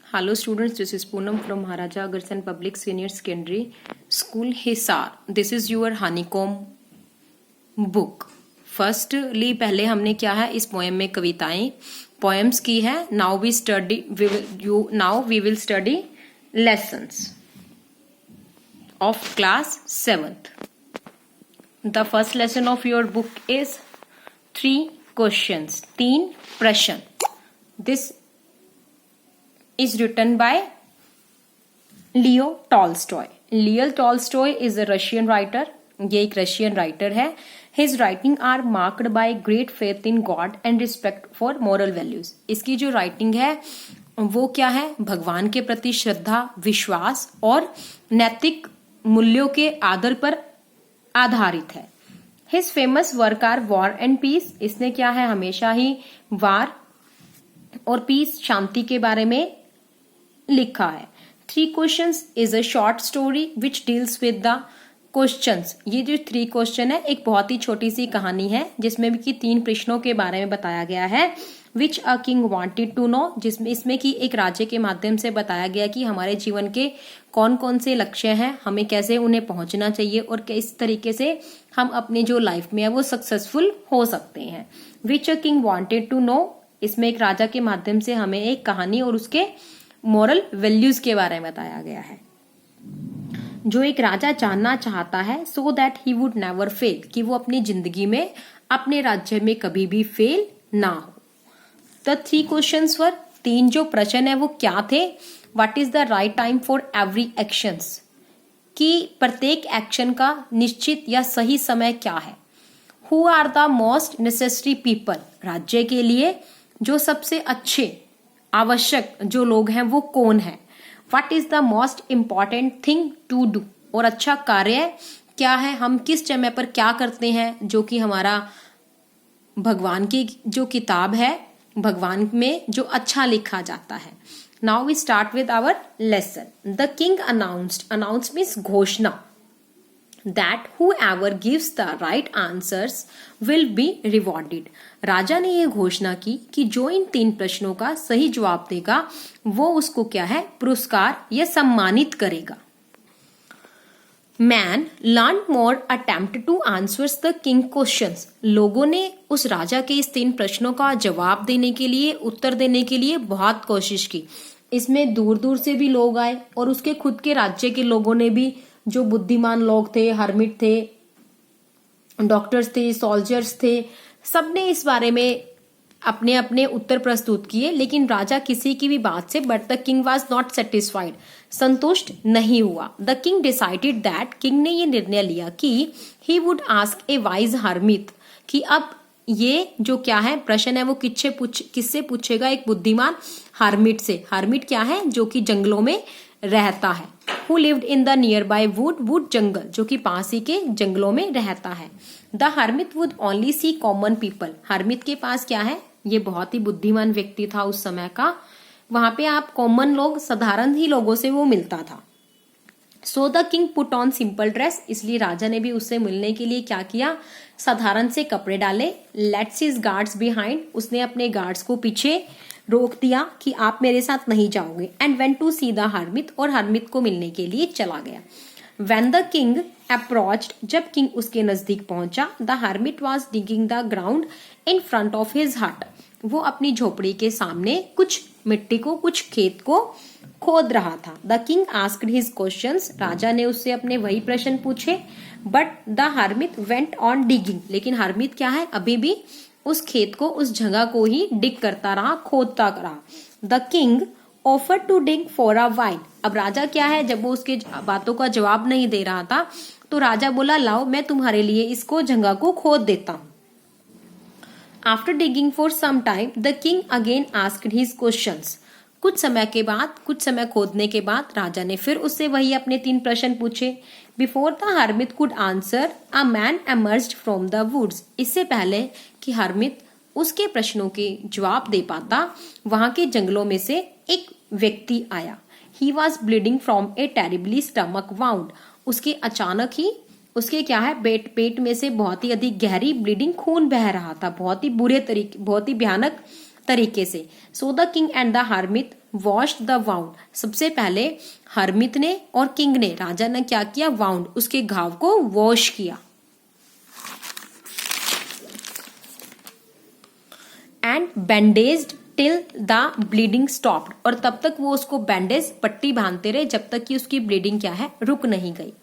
Hello students, this is Poonam from Maharaja Agarsen Public Senior Secondary School, Hisar. This is your honeycomb book. Firstly पहले हमने क्या है इस poem में कविताएं पोएम्स की है. Now we will study lessons of class 7th. The first lesson of your book is 3 questions, 3 प्रश्न. This is written by Leo Tolstoy. Leo Tolstoy is a Russian writer. ये एक रशियन राइटर है. His writing are marked by great faith in God and respect for moral values. इसकी जो writing है वो क्या है? भगवान के प्रति श्रद्धा, विश्वास और नैतिक मूल्यों के आदर पर आधारित है. His famous work are War and Peace. इसने क्या है हमेशा ही वार और पीस शांति के बारे में लिखा है. 3 questions is a short story which deals with the questions. ये जो 3 क्वेश्चन है एक बहुत ही छोटी सी कहानी है जिसमें भी कि 3 प्रश्नों के बारे में बताया गया है. Which a king wanted to know, जिसमें इसमें कि एक राज्य के माध्यम से बताया गया कि हमारे जीवन के कौन कौन से लक्ष्य हैं, हमें कैसे उन्हें पहुंचना चाहिए और किस तरीके से हम अपनी जो लाइफ में है वो सक्सेसफुल हो सकते हैं. Which a king wanted to know, इसमें एक राजा के माध्यम से हमें एक कहानी और उसके मॉरल वैल्यूज के बारे में बताया गया है. जो एक राजा जानना चाहता है so that he would never fail, कि वो अपनी जिंदगी में अपने राज्य में कभी भी फेल ना हो. द 3 क्वेश्चंस वर, 3 जो प्रश्न है वो क्या थे? What is the right time for every actions, कि प्रत्येक एक्शन का निश्चित या सही समय क्या है. Who are the most necessary people, राज्य के लिए जो सबसे अच्छे आवश्यक जो लोग हैं वो कौन है. What is the most important thing to do, और अच्छा कार्य क्या है, हम किस समय पर क्या करते हैं, जो कि हमारा भगवान की जो किताब है भगवान में जो अच्छा लिखा जाता है. Now we start with our lesson. The king announced means घोषणा, that whoever gives the right answers will be rewarded. राजा ने ये घोषणा की कि जो इन 3 प्रश्नों का सही जवाब देगा वो उसको क्या है पुरस्कार या सम्मानित करेगा. Man learn more attempt two answers the king questions. लोगों ने उस राजा के इस 3 प्रश्नों का जवाब देने के लिए, उत्तर देने के लिए बहुत कोशिश की. इसमें दूर दूर से भी लोग आए और उसके खुद के राज्य के लोगों ने भी, जो बुद्धिमान लोग थे, हर्मिट थे, डॉक्टर्स थे, सोल्जर्स थे, सबने इस बारे में अपने अपने उत्तर प्रस्तुत किए. लेकिन राजा किसी की भी बात से but the king was not satisfied, संतुष्ट नहीं हुआ. The king decided that, king ने ये निर्णय लिया कि he would ask A wise hermit, कि अब ये जो क्या है प्रश्न है वो किससे पूछेगा, एक बुद्धिमान हर्मिट से. हर्मिट क्या है, जो कि जंगलों में रहता है. Who lived in the nearby wood जंगल, जो कि पास ही के जंगलों में रहता है. The hermit would only see common people. Harmeet के पास क्या है, ये बहुत ही बुद्धिमान व्यक्ति था उस समय का. वहां पे आप कॉमन लोग, साधारण ही लोगों से वो मिलता था. So the king put on simple dress, इसलिए राजा ने भी उससे मिलने के लिए क्या किया, साधारण से कपड़े डाले. Lets his guards behind, उसने अपने गार्ड्स को पीछे रोक दिया कि आप मेरे साथ नहीं जाओगे. And went to see the hermit, और हर्मिट को मिलने के लिए चला गया. वेन द किंग अप्रोच्ड, जब किंग उसके नजदीक पहुंचा, the hermit was digging the ground in front of his hut, वो अपनी झोपड़ी के सामने कुछ मिट्टी को, कुछ खेत को खोद रहा था. The king asked his questions, राजा ने उससे अपने वही प्रश्न पूछे. But the hermit went on digging, लेकिन हर्मिट क्या है अभी भी उस खेत को, उस जगह को ही डिग करता रहा, खोदता रहा. The king offer to dig for a while, अब राजा क्या है, जब वो उसके बातों का जवाब नहीं दे रहा था तो राजा बोला लाओ मैं तुम्हारे लिए इसको जगह को खोद देता हूं. After digging for some time the king again asked his questions, कुछ समय खोदने के बाद राजा ने फिर उससे वही अपने 3 प्रश्न पूछे. Before the hermit could answer a man emerged from the woods, इससे पहले कि हर्मिट उसके प्रश्नों के जवाब दे पाता, वहां के जंगलों में से एक व्यक्ति आया. He was bleeding from A terribly stomach wound, उसके अचानक ही उसके क्या है पेट में से बहुत ही अधिक गहरी ब्लीडिंग, खून बह रहा था, बहुत ही बुरे तरीके, बहुत ही भयानक तरीके से। So the king and the hermit washed the wound. सबसे पहले हर्मित ने और किंग ने, राजा ने क्या किया, वाउंड, उसके घाव को वॉश किया। And bandaged till the bleeding stopped. और तब तक वो उसको बैंडेज, पट्टी बांधते रहे जब तक कि उसकी ब्लीडिंग क्या है, रुक नहीं गई।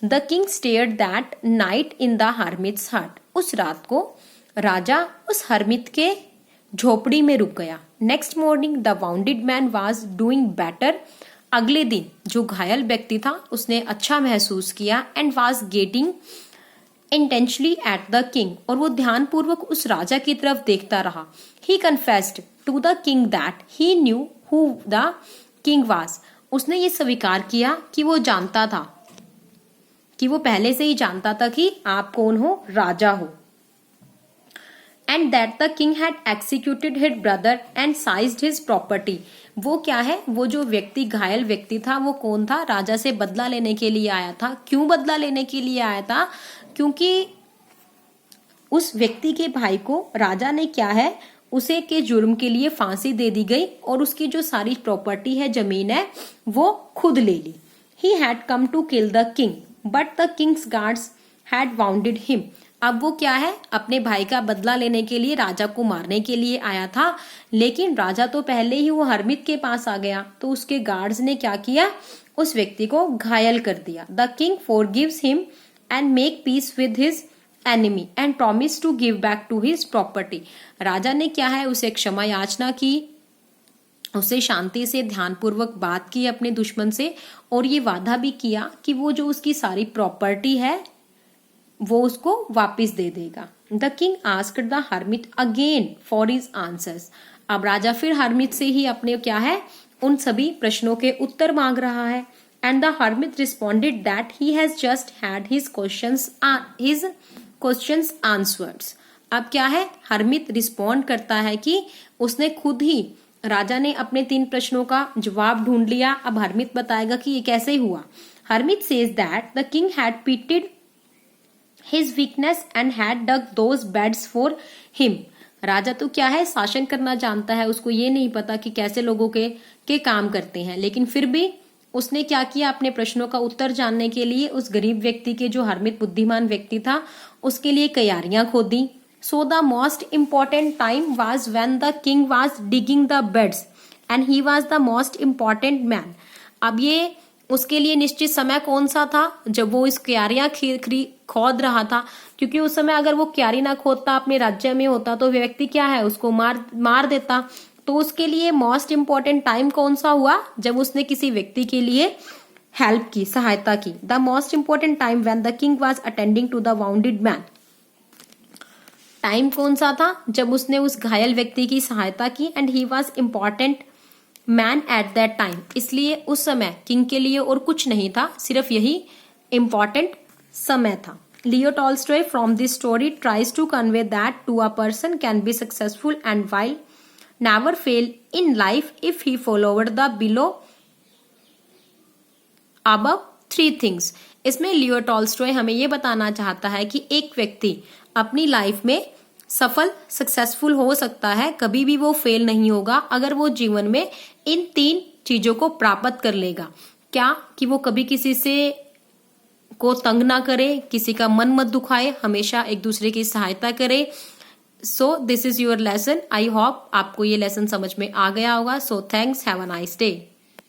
The king stared that night in the hermits हट। उस रात को राजा उस हर्मित के झोपड़ी में रुक गया। Next morning the wounded man was doing better. अगले दिन जो घायल व्यक्ति था उसने अच्छा महसूस किया। And was getting intentionally at the king. और वो ध्यानपूर्वक उस राजा की तरफ देखता रहा। He confessed to the king that he knew who the king was. उसने ये स्वीकार किया कि वो जानता था, कि वो पहले से ही जानता था कि आप कौन हो, राजा हो। And that the king had executed his brother and sized his property. वो क्या है, वो जो व्यक्ति, घायल व्यक्ति था, वो कौन था, राजा से बदला लेने के लिए आया था। क्यों बदला लेने के लिए आया था, क्योंकि उस व्यक्ति के भाई को राजा ने क्या है, उसे के जुर्म के लिए फांसी दे दी गई और उसकी जो सारी प्रॉपर्टी है, जमीन है, वो खुद ले ली। He had come to kill the king but the king's guards had wounded him. अब वो क्या है, अपने भाई का बदला लेने के लिए राजा को मारने के लिए आया था, लेकिन राजा तो पहले ही वो हर्मित के पास आ गया, तो उसके गार्ड्स ने क्या किया, उस व्यक्ति को घायल कर दिया। The king forgives him and make peace with his enemy and promise to give back to his property. राजा ने क्या है, उसे क्षमा याचना की, उसे शांति से ध्यानपूर्वक बात की अपने दुश्मन से, और ये वादा भी किया कि वो जो उसकी सारी प्रॉपर्टी है वो उसको वापस दे देगा। The king asked the hermit again for his answers. अब राजा फिर हर्मिट से ही अपने क्या है, उन सभी प्रश्नों के उत्तर मांग रहा है। And the hermit responded that he has just had his questions answered. अब क्या है, हर्मित रिस्पॉन्ड करता है कि उसने खुद ही, राजा ने अपने 3 प्रश्नों का जवाब ढूंढ लिया। अब हर्मित बताएगा कि ये कैसे हुआ। Hermit says that the king had pitied his weakness and had dug those beds for him. राजा तो क्या है, शासन करना जानता है, उसको ये नहीं पता कि कैसे लोगों के काम करते हैं, लेकिन फिर भी उसने क्या किया, अपने प्रश्नों का उत्तर जानने के लिए उस गरीब व्यक्ति के, जो हर्मित बुद्धिमान व्यक्ति था, उसके लिए क्यारियां खोदी। So the most important time was when the king was digging the beds and he was the most important man. अब ये उसके लिए निश्चित समय कौन सा था, जब वो इस क्यारियां खोद रहा था, क्योंकि उस समय अगर वो क्यारी ना खोदता, अपने राज्य में होता, तो व्यक्ति क्या है, उसको मार देता। तो उसके लिए मोस्ट इम्पॉर्टेंट टाइम कौन सा हुआ, जब उसने किसी व्यक्ति के लिए हेल्प की, सहायता की। The most important time when the king was attending to the wounded man. Time कौन सा था, जब उसने उस घायल व्यक्ति की सहायता की। And he was important man at that time. इसलिए उस समय किंग के लिए और कुछ नहीं था, सिर्फ यही इम्पॉर्टेंट समय था। Leo Tolstoy from this story tries to convey that to a person can be successful and while never fail in life if he followed the below above 3 things. इसमें लियो टॉल्स्टॉय हमें यह बताना चाहता है कि एक व्यक्ति अपनी लाइफ में सफल, सक्सेसफुल हो सकता है, कभी भी वो फेल नहीं होगा अगर वो जीवन में इन 3 चीजों को प्राप्त कर लेगा। क्या, कि वो कभी किसी से को तंग ना करे, किसी का मन मत दुखाए, हमेशा एक दूसरे की सहायता करे। So this is your lesson. I hope आपको ये लेसन समझ में आ गया होगा। So thanks, have a nice day.